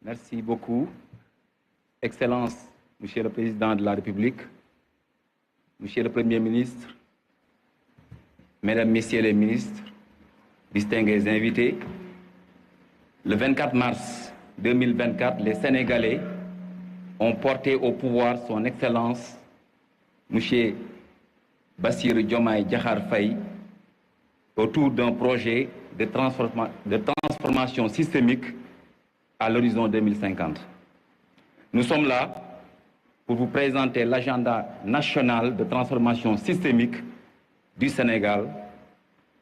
Merci beaucoup. Excellence, Monsieur le Président de la République, Monsieur le Premier ministre, Mesdames, Messieurs les ministres, distingués invités, le 24 mars 2024, les Sénégalais ont porté au pouvoir son Excellence, M. Bassirou Diomaye Diakhar Faye, autour d'un projet de transformation systémique à l'horizon 2050. Nous sommes là pour vous présenter l'agenda national de transformation systémique du Sénégal.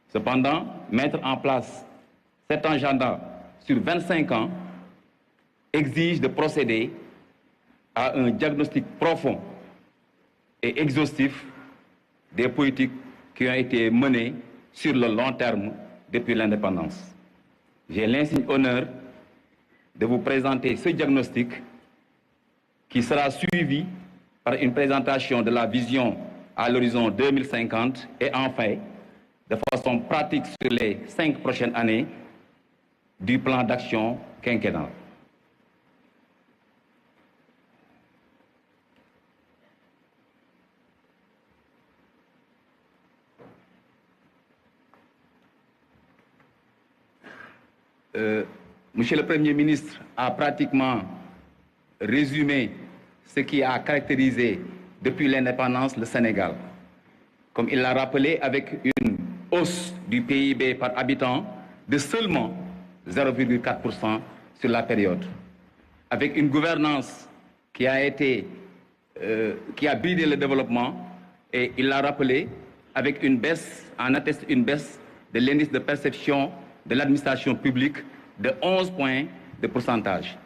Cependant, mettre en place cet agenda sur 25 ans exige de procéder à un diagnostic profond et exhaustif des politiques qui ont été menées sur le long terme depuis l'indépendance. J'ai l'insigne honneur de vous présenter ce diagnostic qui sera suivi par une présentation de la vision à l'horizon 2050 et enfin, de façon pratique sur les 5 prochaines années, du plan d'action quinquennal. Monsieur le Premier ministre a pratiquement résumé ce qui a caractérisé depuis l'indépendance le Sénégal. Comme il l'a rappelé, avec une hausse du PIB par habitant de seulement 0,4% sur la période, avec une gouvernance qui a bridé le développement, et il l'a rappelé, avec une baisse, en atteste une baisse de l'indice de perception de l'administration publique de 11 points de pourcentage.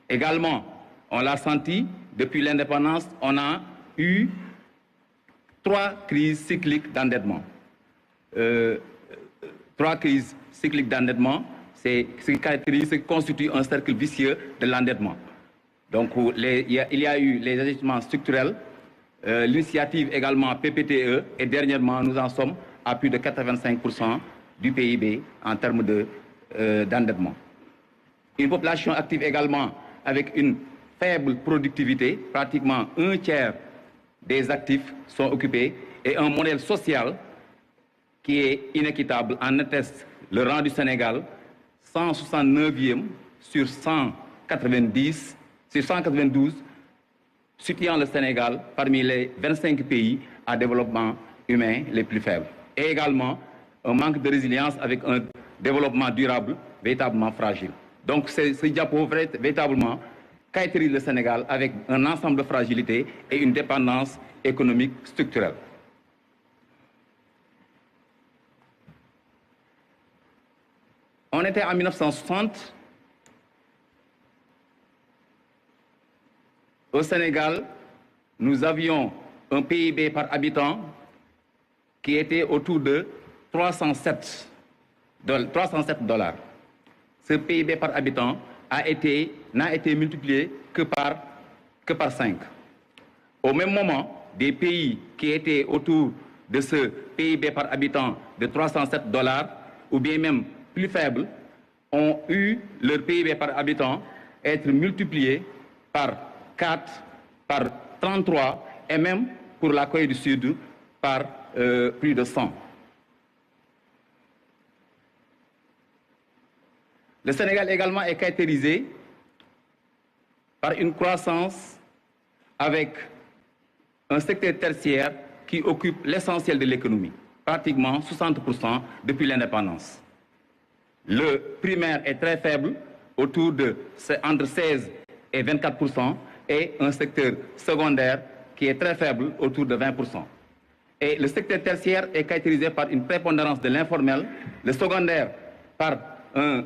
Également, on l'a senti, depuis l'indépendance, on a eu 3 crises cycliques d'endettement. 3 crises cycliques d'endettement, c'est ce qui caractérise, ce qui constitue un cercle vicieux de l'endettement. Donc, il y a eu les ajustements structurels, l'initiative également PPTE, et dernièrement, nous en sommes à plus de 85% du PIB en termes d'endettement. Une population active également avec une faible productivité, pratiquement un tiers des actifs sont occupés, et un modèle social qui est inéquitable. En atteste le rang du Sénégal, 169e sur 192, situant le Sénégal parmi les 25 pays à développement humain les plus faibles. Et également un manque de résilience avec un développement durable véritablement fragile. Donc c'est ce diapo véritablement caractérise le Sénégal avec un ensemble de fragilités et une dépendance économique structurelle. On était en 1960. Au Sénégal, nous avions un PIB par habitant qui était autour de 307 $. Ce PIB par habitant n'a été multiplié que par 5. Au même moment, des pays qui étaient autour de ce PIB par habitant de 307 $, ou bien même plus faibles, ont eu leur PIB par habitant être multiplié par 4, par 33, et même pour la Corée du Sud par plus de 100. Le Sénégal également est caractérisé par une croissance avec un secteur tertiaire qui occupe l'essentiel de l'économie, pratiquement 60% depuis l'indépendance. Le primaire est très faible, entre 16 et 24%, et un secteur secondaire qui est très faible, autour de 20%. Et le secteur tertiaire est caractérisé par une prépondérance de l'informel, le secondaire par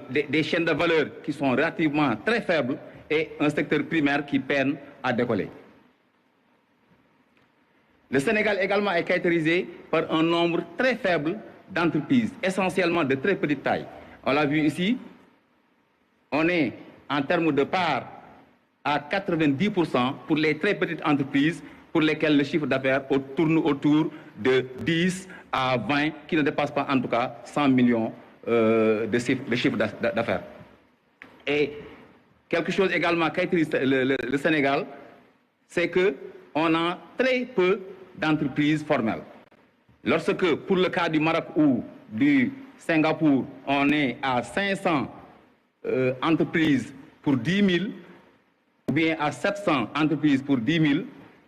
des chaînes de valeur qui sont relativement très faibles, et un secteur primaire qui peine à décoller. Le Sénégal également est caractérisé par un nombre très faible d'entreprises, essentiellement de très petite taille. On l'a vu ici, on est en termes de part à 90% pour les très petites entreprises pour lesquelles le chiffre d'affaires tourne autour de 10 à 20, qui ne dépasse pas en tout cas 100 millions de chiffre d'affaires. Et Quelque chose également qui caractérise le Sénégal, c'est qu'on a très peu d'entreprises formelles. Lorsque, pour le cas du Maroc ou du Singapour, on est à 500 entreprises pour 10 000, ou bien à 700 entreprises pour 10 000,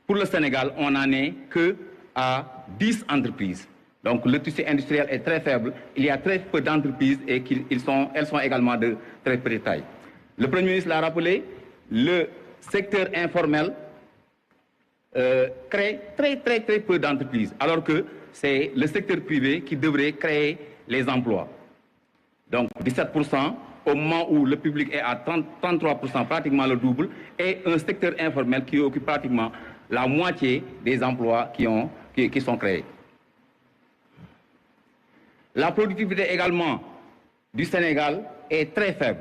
pour le Sénégal, on n'en est que à 10 entreprises. Donc le tissu industriel est très faible, il y a très peu d'entreprises et elles sont également de très petite taille. Le Premier ministre l'a rappelé, le secteur informel crée très peu d'entreprises, alors que c'est le secteur privé qui devrait créer les emplois. Donc 17%, au moment où le public est à 33%, pratiquement le double, et un secteur informel qui occupe pratiquement la moitié des emplois qui sont créés. La productivité également du Sénégal est très faible.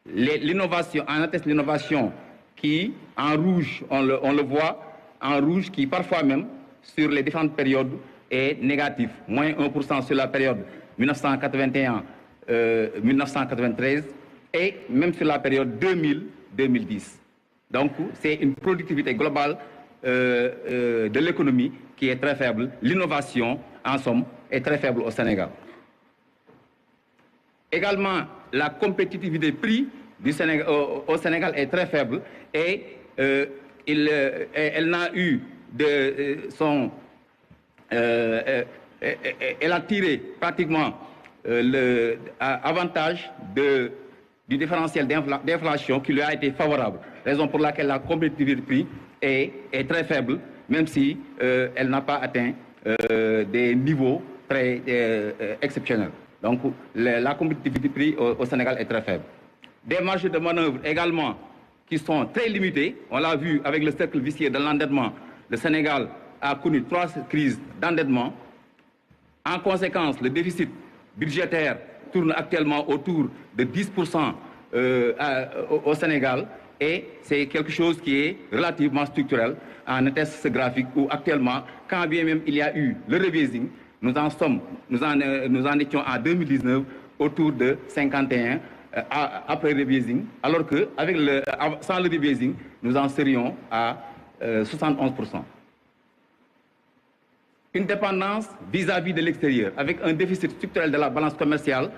L'innovation, en atteste l'innovation qui, en rouge, on le voit, en rouge, qui parfois même, sur les différentes périodes, est négatif. Moins 1% sur la période 1981-1993 et même sur la période 2000-2010. Donc, c'est une productivité globale de l'économie qui est très faible. L'innovation, en somme, est très faible au Sénégal. Également, la compétitivité prix du Sénégal, au Sénégal est très faible et elle n'a eu de son... elle a tiré pratiquement l'avantage du différentiel d'inflation qui lui a été favorable. Raison pour laquelle la compétitivité prix est très faible, même si elle n'a pas atteint des niveaux très exceptionnels. Donc la compétitivité prix au Sénégal est très faible. Des marges de manœuvre également qui sont très limitées. On l'a vu avec le cercle vicieux de l'endettement. Le Sénégal a connu 3 crises d'endettement. En conséquence, le déficit budgétaire tourne actuellement autour de 10% au Sénégal et c'est quelque chose qui est relativement structurel. En atteste ce graphique où actuellement, quand bien même il y a eu le rebasing, nous en étions en 2019 autour de 51 après le rebasing, alors que sans le rebasing, nous en serions à 71%. Une dépendance vis-à-vis de l'extérieur, avec un déficit structurel de la balance commerciale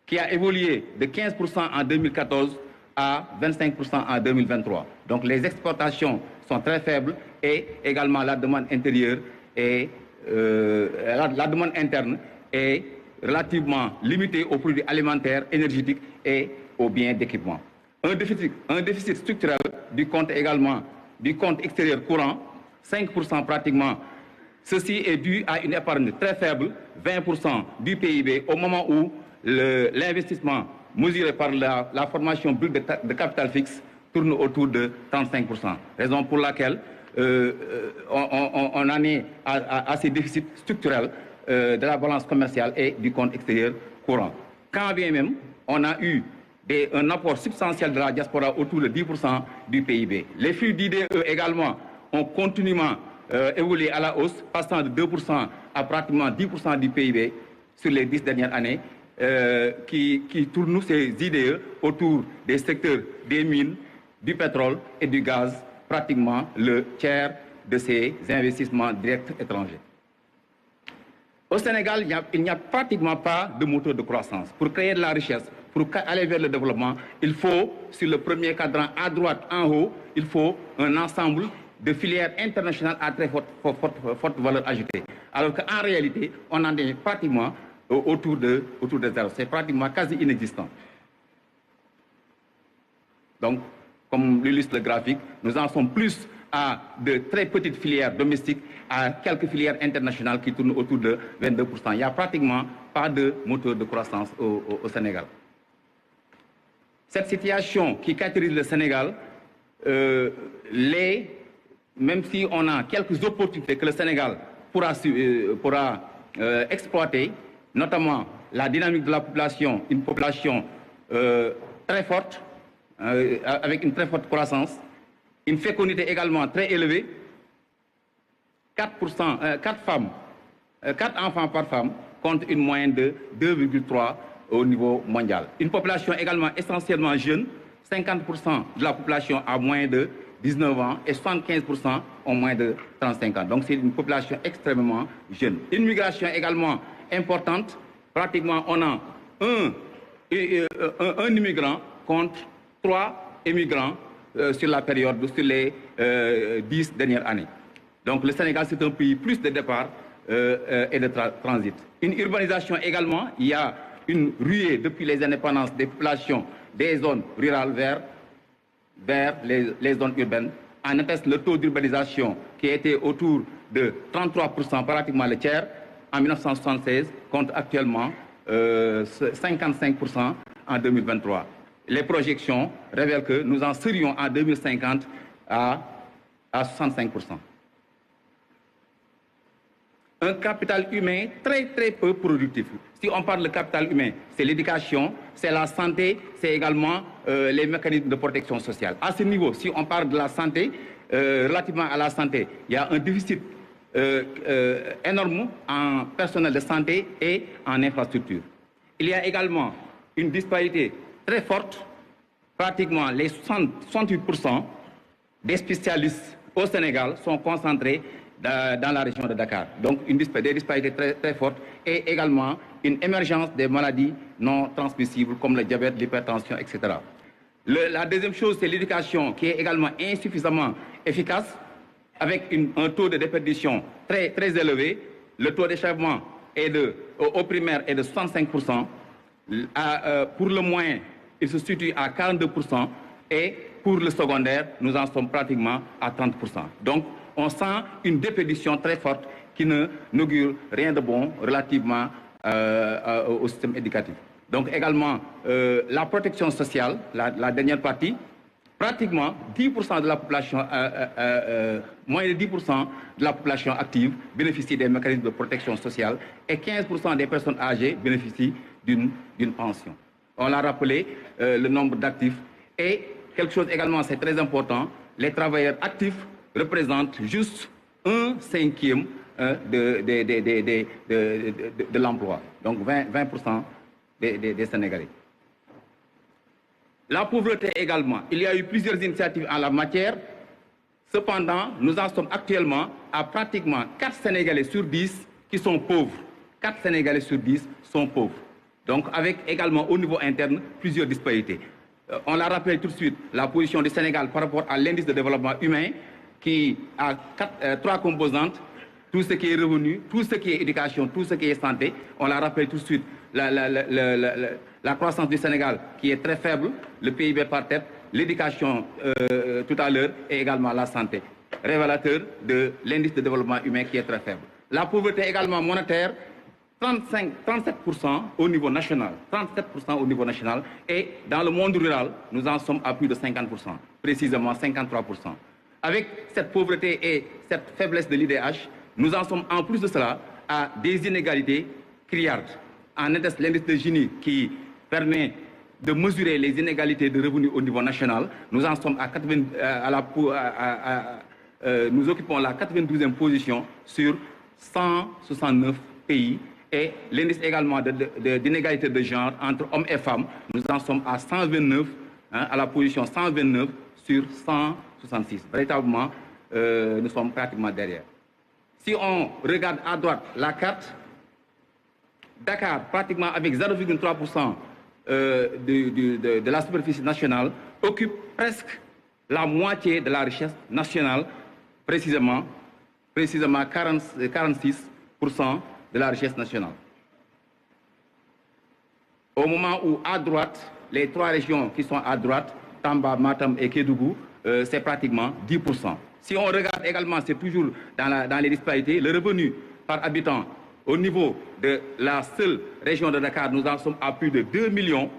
qui a évolué de 15% en 2014 à 25% en 2023. Donc les exportations sont très faibles et également la demande intérieure et la demande interne est relativement limitée aux produits alimentaires, énergétiques et aux biens d'équipement. Un déficit structurel du compte également, du compte extérieur courant, 5% pratiquement. Ceci est dû à une épargne très faible, 20% du PIB, au moment où l'investissement mesuré par la formation brute de capital fixe tourne autour de 35%. Raison pour laquelle on en est à ces déficits structurels de la balance commerciale et du compte extérieur courant. Quand bien même, on a eu un apport substantiel de la diaspora autour de 10% du PIB. Les flux d'IDE également ont continuellement évolué à la hausse, passant de 2% à pratiquement 10% du PIB sur les 10 dernières années, qui tournent ces IDE autour des secteurs des mines, du pétrole et du gaz, pratiquement le tiers de ces investissements directs étrangers. Au Sénégal, il n'y a pratiquement pas de moteur de croissance. Pour créer de la richesse, pour aller vers le développement, il faut, sur le premier cadran à droite, en haut, il faut un ensemble de filières internationales à très forte valeur ajoutée. Alors qu'en réalité, on en est pratiquement autour de zéro. C'est pratiquement quasi inexistant. Donc, comme l'illustre le graphique, nous en sommes plus à de très petites filières domestiques, à quelques filières internationales qui tournent autour de 22%. Il n'y a pratiquement pas de moteur de croissance au Sénégal. Cette situation qui caractérise le Sénégal, même si on a quelques opportunités que le Sénégal pourra exploiter, notamment la dynamique de la population, une population très forte, avec une très forte croissance, une fécondité également très élevée, 4 enfants par femme contre une moyenne de 2,3 au niveau mondial. Une population également essentiellement jeune, 50% de la population a moins de 19 ans et 75% ont moins de 35 ans. Donc c'est une population extrêmement jeune. Une migration également importante. Pratiquement, on a un immigrant contre 3 immigrants sur la période, sur les 10 dernières années. Donc le Sénégal, c'est un pays plus de départ et de transit. Une urbanisation également, il y a une ruée depuis les indépendances des populations des zones rurales vers les zones urbaines. En atteste le taux d'urbanisation qui était autour de 33%, pratiquement le tiers, en 1976, contre actuellement 55% en 2023. Les projections révèlent que nous en serions en 2050 à 65%. Un capital humain très peu productif. Si on parle de capital humain, c'est l'éducation, c'est la santé, c'est également les mécanismes de protection sociale. À ce niveau, si on parle de la santé, relativement à la santé, il y a un déficit énorme en personnel de santé et en infrastructure. Il y a également une disparité très forte, pratiquement les 68% des spécialistes au Sénégal sont concentrés dans la région de Dakar. Donc des disparités très fortes et également une émergence des maladies non transmissibles comme le diabète, l'hypertension, etc. La deuxième chose, c'est l'éducation qui est également insuffisamment efficace avec un taux de déperdition très élevé. Le taux d'échèvement au primaire est de 65%. Pour le moyen, il se situe à 42%. Et pour le secondaire, nous en sommes pratiquement à 30%. Donc, on sent une déperdition très forte qui n'augure rien de bon relativement au système éducatif. Donc également, la protection sociale, la dernière partie, pratiquement 10% de la population, moins de 10% de la population active bénéficie des mécanismes de protection sociale et 15% des personnes âgées bénéficient d'une pension. On l'a rappelé, le nombre d'actifs. Et quelque chose également, c'est très important, les travailleurs actifs représentent juste 1/5 de l'emploi, donc 20% des Sénégalais. La pauvreté également, il y a eu plusieurs initiatives en la matière. Cependant, nous en sommes actuellement à pratiquement 4 Sénégalais sur 10 qui sont pauvres. 4 Sénégalais sur 10 sont pauvres. Donc avec également au niveau interne plusieurs disparités. On l'a rappelé tout de suite, la position du Sénégal par rapport à l'indice de développement humain qui a 3 composantes, tout ce qui est revenu, tout ce qui est éducation, tout ce qui est santé. On l'a rappelé tout de suite, la croissance du Sénégal qui est très faible, le PIB par tête, l'éducation tout à l'heure et également la santé, révélateur de l'indice de développement humain qui est très faible. La pauvreté également monétaire, 37% au niveau national, 37% au niveau national, et dans le monde rural, nous en sommes à plus de 50%, précisément 53%. Avec cette pauvreté et cette faiblesse de l'IDH, nous en sommes en plus de cela à des inégalités criardes. En atteste l'indice de Gini qui permet de mesurer les inégalités de revenus au niveau national. Nous en sommes nous occupons la 92e position sur 169 pays. Et l'indice également d'inégalité de genre entre hommes et femmes, nous en sommes à 129, à la position 129 sur 166. Véritablement, nous sommes pratiquement derrière. Si on regarde à droite la carte, Dakar, pratiquement avec 0,3% de la superficie nationale, occupe presque la moitié de la richesse nationale, précisément 46% de la richesse nationale. Au moment où à droite, les 3 régions qui sont à droite, Tamba, Matam et Kédougou, c'est pratiquement 10%. Si on regarde également, c'est toujours dans les disparités, le revenu par habitant au niveau de la seule région de Dakar, nous en sommes à plus de 2 millions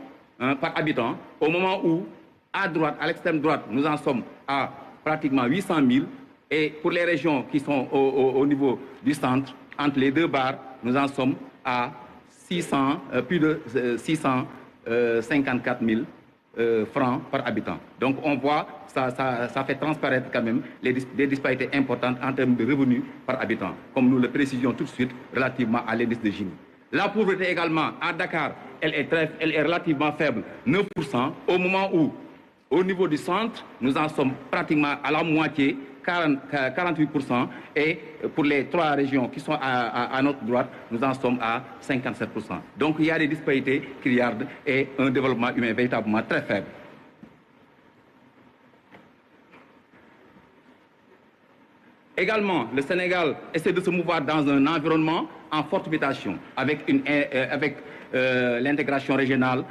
par habitant, au moment où à droite, à l'extrême droite, nous en sommes à pratiquement 800 000, et pour les régions qui sont au niveau du centre, entre les 2 barres, nous en sommes à plus de 654 000 francs par habitant. Donc on voit, ça fait transparaître quand même des disparités importantes en termes de revenus par habitant, comme nous le précisions tout de suite relativement à l'indice de Gini. La pauvreté également, à Dakar, elle est relativement faible, 9%, au moment où Au niveau du centre, nous en sommes pratiquement à la moitié, 48%, et pour les 3 régions qui sont à notre droite, nous en sommes à 57%. Donc il y a des disparités criardes et un développement humain véritablement très faible. Également, le Sénégal essaie de se mouvoir dans un environnement en forte mutation, avec l'intégration régionale,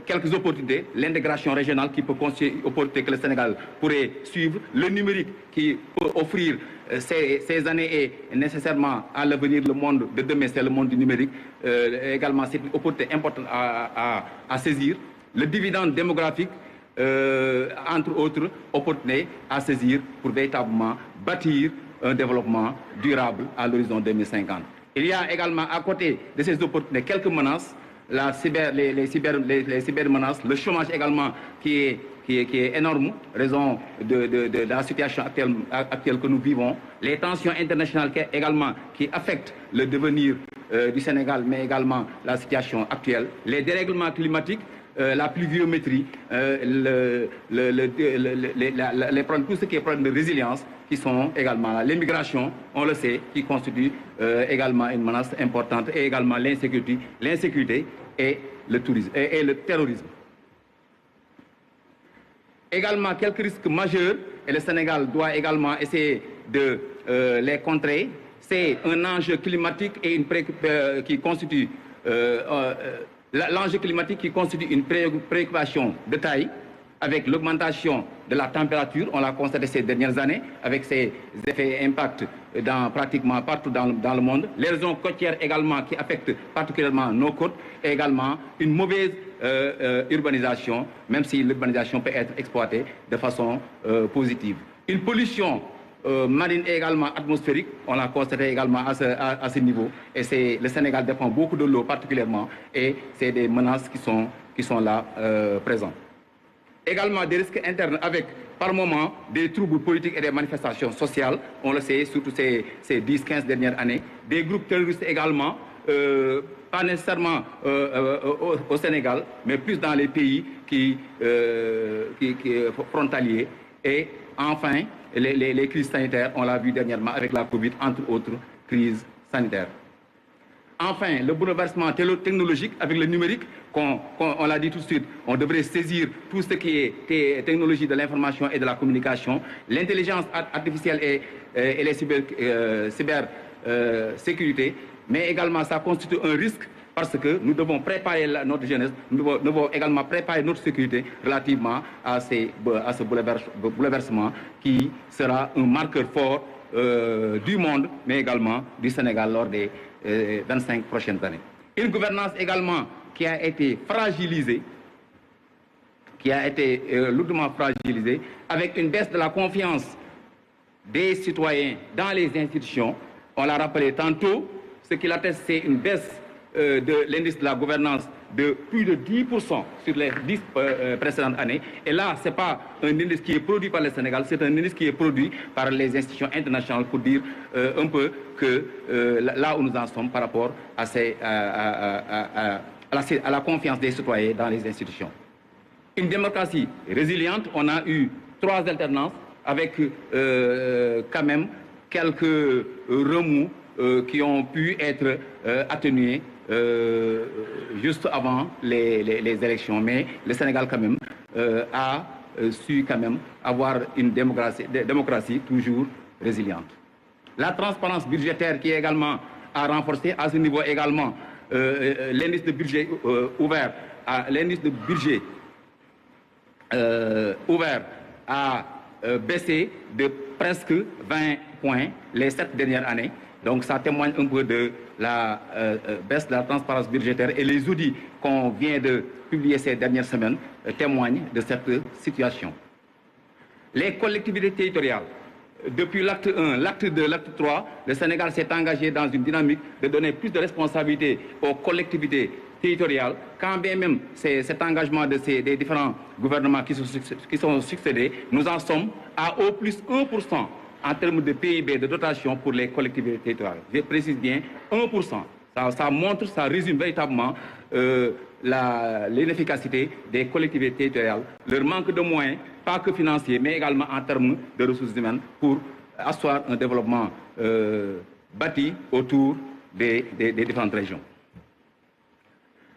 quelques opportunités, l'intégration régionale qui peut constituer une opportunité que le Sénégal pourrait suivre, le numérique qui peut offrir ces années et nécessairement à l'avenir, le monde de demain, c'est le monde du numérique, également c'est une opportunité importante à saisir, le dividende démographique, entre autres opportunités à saisir pour véritablement bâtir un développement durable à l'horizon 2050. Il y a également à côté de ces opportunités quelques menaces, les cybermenaces, le chômage également qui est énorme, raison de la situation actuelle que nous vivons, les tensions internationales également qui affectent le devenir du Sénégal, mais également la situation actuelle, les dérèglements climatiques, la pluviométrie, tout ce qui est problème de résilience, qui sont également l'immigration, on le sait, qui constitue également une menace importante, et également l'insécurité et le tourisme et le terrorisme. Également quelques risques majeurs, et le Sénégal doit également essayer de les contrer. C'est un enjeu climatique et qui constitue l'enjeu climatique qui constitue une préoccupation de taille, avec l'augmentation de la température, on l'a constaté ces dernières années, avec ses effets et impacts dans pratiquement partout dans le monde. Les régions côtières également qui affectent particulièrement nos côtes, et également une mauvaise urbanisation, même si l'urbanisation peut être exploitée de façon positive. Une pollution marine et également atmosphérique, on l'a constaté également à ce niveau, et le Sénégal dépend beaucoup de l'eau particulièrement, et c'est des menaces qui sont là présentes. Également des risques internes avec, par moment, des troubles politiques et des manifestations sociales, on le sait, surtout ces 10-15 dernières années, des groupes terroristes également, pas nécessairement au Sénégal, mais plus dans les pays qui frontaliers, et enfin, les crises sanitaires, on l'a vu dernièrement avec la Covid, entre autres crises sanitaires. Enfin, le bouleversement technologique avec le numérique, on l'a dit tout de suite, on devrait saisir tout ce qui est technologie de l'information et de la communication, l'intelligence artificielle et les cybersécurité, mais également ça constitue un risque parce que nous devons préparer notre jeunesse, nous devons également préparer notre sécurité relativement à ce bouleversement qui sera un marqueur fort du monde, mais également du Sénégal lors des 25 prochaines années. Une gouvernance également qui a été fragilisée, lourdement fragilisée, avec une baisse de la confiance des citoyens dans les institutions. On l'a rappelé tantôt, ce qui l'atteste, c'est une baisse de l'indice de la gouvernance de plus de 10% sur les 10 précédentes années. Et là, ce n'est pas un indice qui est produit par le Sénégal, c'est un indice qui est produit par les institutions internationales pour dire un peu que là où nous en sommes par rapport à la confiance des citoyens dans les institutions. Une démocratie résiliente, on a eu 3 alternances avec quand même quelques remous qui ont pu être atténués juste avant les élections. Mais le Sénégal quand même a su quand même avoir une démocratie toujours résiliente. La transparence budgétaire qui est également à renforcer à ce niveau également. L'indice de budget ouvert a baissé de presque 20 points les 7 dernières années. Donc ça témoigne un peu de la baisse de la transparence budgétaire, et les audits qu'on vient de publier ces dernières semaines témoignent de cette situation. Les collectivités territoriales, depuis l'acte 1, l'acte 2, l'acte 3, le Sénégal s'est engagé dans une dynamique de donner plus de responsabilités aux collectivités territoriales, quand bien même cet engagement des différents gouvernements qui sont succédés, nous en sommes à au plus 1% en termes de PIB, de dotation pour les collectivités territoriales. Je précise bien 1%. Ça montre, ça résume véritablement l'inefficacité des collectivités territoriales, leur manque de moyens, pas que financiers, mais également en termes de ressources humaines pour asseoir un développement bâti autour des différentes régions.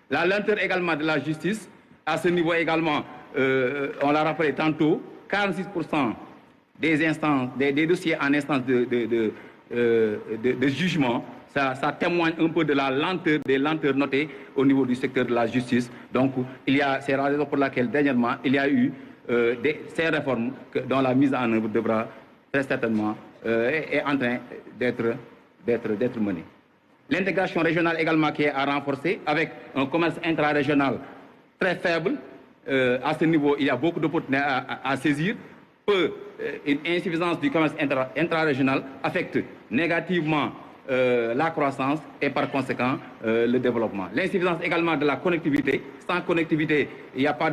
La lenteur également de la justice, à ce niveau également, on l'a rappelé tantôt, 46% des dossiers en instance de jugement, ça témoigne un peu de la lenteur, des lenteurs notées au niveau du secteur de la justice. Donc, c'est la raison pour laquelle, dernièrement, il y a eu ces réformes dont la mise en œuvre devra très certainement est en train d'être menée. L'intégration régionale également qui est à renforcer avec un commerce intra-régional très faible. À ce niveau, il y a beaucoup d'opportunités à saisir. Une insuffisance du commerce intra-régional affecte négativement la croissance et par conséquent le développement. L'insuffisance également de la connectivité. Sans connectivité, il n'y a pas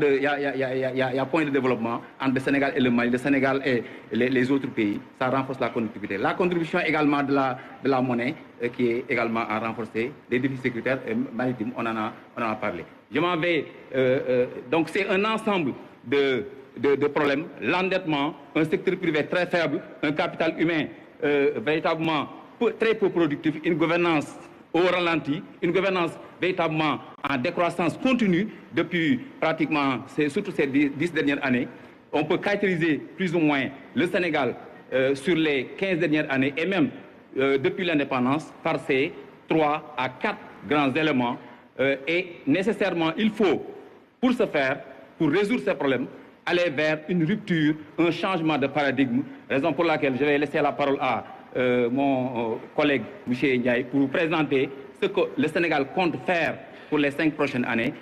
point de développement entre le Sénégal et le Mali, le Sénégal et les autres pays. Ça renforce la connectivité. La contribution également de la monnaie qui est également à renforcer. Les défis sécuritaires maritimes, on en a parlé. Je m'en vais. Donc c'est un ensemble de problèmes. L'endettement, un secteur privé très faible, un capital humain véritablement très peu productif, une gouvernance au ralenti, une gouvernance véritablement en décroissance continue depuis pratiquement, surtout ces 10 dernières années. On peut caractériser plus ou moins le Sénégal sur les 15 dernières années et même depuis l'indépendance par ces 3 à 4 grands éléments. Et nécessairement, il faut, pour ce faire, pour résoudre ces problèmes, aller vers une rupture, un changement de paradigme, raison pour laquelle je vais laisser la parole à mon collègue M. Ndiaye pour vous présenter ce que le Sénégal compte faire pour les 5 prochaines années.